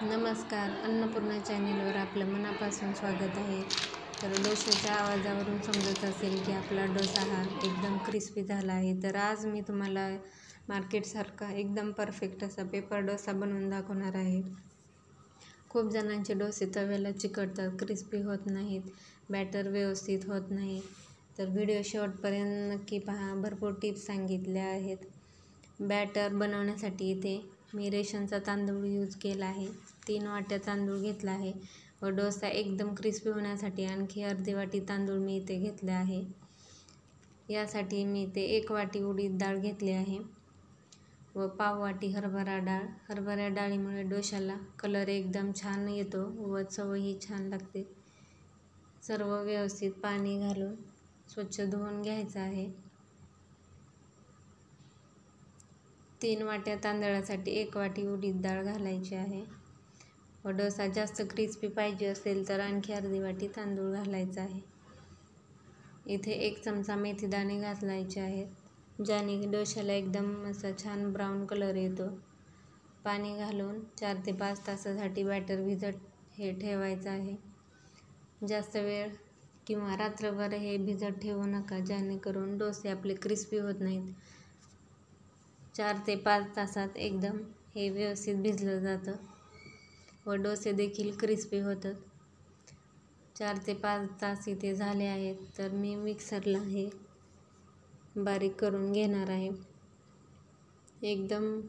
नमस्कार, अन्नपूर्णा चॅनेलवर आपलं मनापासून स्वागत आहे. तर डोश्याच्या आवाजावरून समजत असेल की आपला डोसा हा एकदम क्रिस्पी झाला आहे. तर आज मी तुम्हाला मार्केटसारखा एकदम परफेक्ट असा पेपर डोसा बनवून दाखवणार आहे. खूप जणांचे डोसे तव्याला चिकटतात, क्रिस्पी होत नाहीत, बॅटर व्यवस्थित होत नाही. तर व्हिडिओ शेवटपर्यंत नक्की पहा, भरपूर टिप्स सांगितल्या आहेत. बॅटर बनवण्यासाठी इथे मी रेशनचा तांदूळ यूज केला आहे. 3 वाट्या तांदूळ घेतला आहे व डोसा एकदम क्रिस्पी होण्यासाठी आणखी अर्धी वाटी तांदूळ मी इथे घेतले आहे. यासाठी मी इथे 1 वाटी उडीद डाळ घेतली आहे व पाव वाटी हरभरा डाळ. हरभरा डाळीमुळे डोशाला कलर एकदम छान येतो व चवही छान लागते. सर्व व्यवस्थित पाणी घालून स्वच्छ धुवून घ्यायचं आहे. 3 वाट्या तांदळासाठी 1 वाटी उडीद डाळ घालायची आहे व डोसा जास्त क्रिस्पी पाहिजे असेल तर आणखी अर्धी वाटी तांदूळ घालायचा आहे. इथे 1 चमचा मेथीदाणे घालायचे आहेत, ज्याने डोशाला एकदम असा छान ब्राऊन कलर येतो. पाणी घालून 4 ते 5 तासासाठी बॅटर भिजत ठेवायचं आहे. जास्त वेळ किंवा रात्रभर हे भिजत ठेवू नका, जेणेकरून डोसे आपले क्रिस्पी होत नाहीत. 4 ते 5 तासात एकदम हे व्यवस्थित भिजलं जातं व डोसे देखील क्रिस्पी होतात. 4 ते 5 तास इथे झाले आहेत, तर मी मिक्सरला हे बारीक करून घेणार आहे. एकदम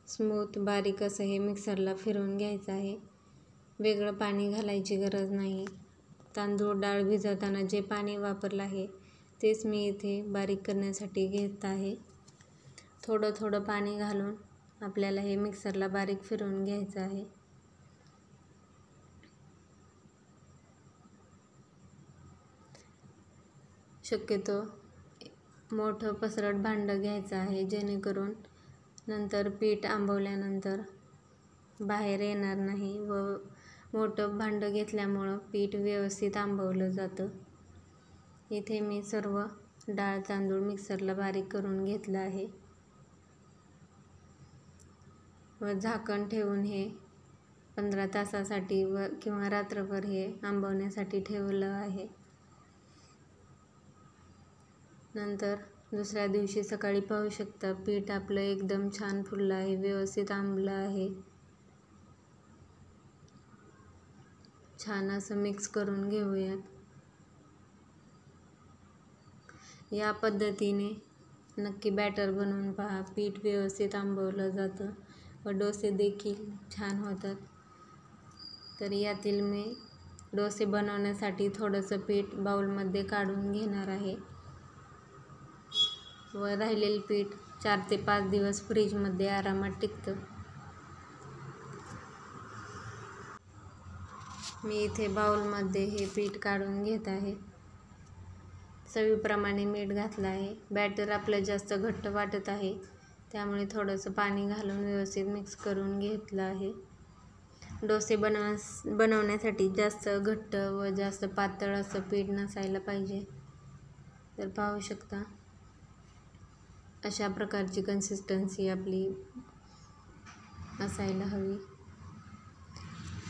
स्मूथ बारीक असं हे मिक्सरला फिरवून घ्यायचं आहे. वेगळं पाणी घालायची गरज नाही. तांदूळ डाळ भिजवताना जे पाणी वापरलं आहे तेच मी इथे बारीक करण्यासाठी घेत आहे. थोडं थोडं पाणी घालून आपल्याला हे मिक्सरला बारीक फिरवून घ्यायचं आहे. शक्यतो मोठं पसरट भांडं घ्यायचं आहे, जेणेकरून नंतर पीठ आंबवल्यानंतर बाहेर येणार नाही व मोठं भांडं घेतल्यामुळं पीठ व्यवस्थित आंबवलं जातं. इथे मी सर्व डाळ तांदूळ मिक्सरला बारीक करून घेतलं आहे व झाकण ठेवून हे 15 तासासाठी किंवा रात्रभर हे आंबवण्यासाठी ठेवलं आहे. नंतर दुसऱ्या दिवशी सकाळी पाहू शकता, पीठ आपलं एकदम छान फुललं आहे, व्यवस्थित आंबलं आहे. छान असं मिक्स करून घेऊयात. या पद्धतीने नक्की बॅटर बनवून पहा. पीठ व्यवस्थित आंबवलं जातं व डोसे देखील छान होतात. तर यातील मी डोसे बनवण्यासाठी थोडंसं पीठ बाउलमध्ये काढून घेणार आहे व राहिलेलं पीठ 4 ते 5 दिवस फ्रीजमध्ये आरामात टिकतं. मी इथे बाउलमध्ये हे पीठ काढून घेत आहे. चवीप्रमाणे मीठ घातलं आहे. बॅटर आपलं जास्त घट्ट वाटत आहे, त्यामुळे थोडंसं पाणी घालून व्यवस्थित मिक्स करून घेतलं आहे. डोसे बनवण्यासाठी जास्त घट्ट व जास्त पातळ असं पीठ नसायला पाहिजे. तर पाहू शकता, अशा प्रकारची कन्सिस्टन्सी आपली असायला हवी.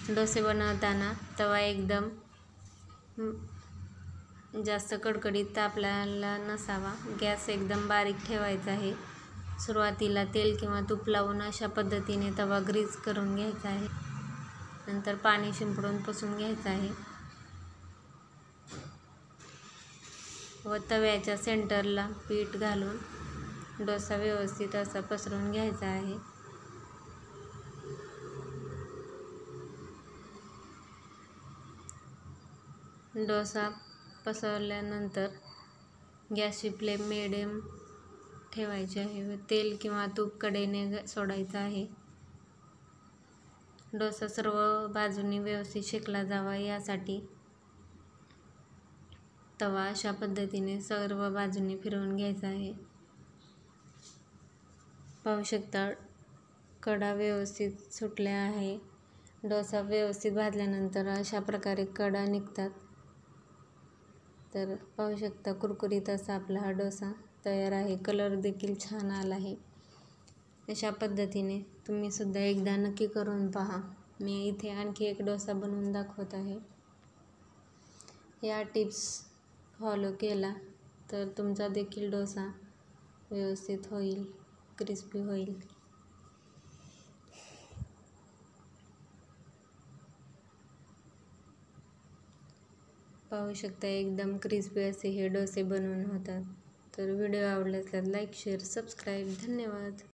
डोसे बनवताना तवा एकदम जास्त कडकडीत तापलेला नसावा. गॅस एकदम बारीक ठेवायचा आहे. सुरुवातीला तेल किंवा तूप लावून अशा पद्धतीने तवा ग्रीस करून घ्यायचा आहे. नंतर पाणी शिंपडून पुसून घ्यायचं आहे व तव्याच्या सेंटरला पीठ घालून डोसा व्यवस्थित असा पसरून घ्यायचा आहे. डोसा पसरल्यानंतर गॅसची फ्लेम मिडियम ठेवायची आहे व तेल किंवा तूप कडेने सोडायचं आहे. डोसा सर्व बाजूनी व्यवस्थित शेकला जावा, यासाठी तवा अशा पद्धतीने सर्व बाजूनी फिरवून घ्यायचा आहे. पाहू शकता, कडा व्यवस्थित सुटल्या आहे. डोसा व्यवस्थित भाजल्यानंतर अशा प्रकारे कडा निघतात. तर पाहू शकता, कुरकुरीत असा आपला हा डोसा तयार आहे. कलर देखील छान आला आहे. अशा पद्धतीने तुम्ही सुद्धा एकदा नक्की करून पहा. मी इथे आणखी एक डोसा बनवून दाखवत आहे. या टिप्स फॉलो केला तर तुमचा देखील डोसा व्यवस्थित होईल, क्रिस्पी होईल. पाहू शकता एकदम क्रिस्पी असे हे डोसे बनवून होतात. तर व्हिडिओ आवडला तर लाईक, शेअर, सबस्क्राईब. धन्यवाद.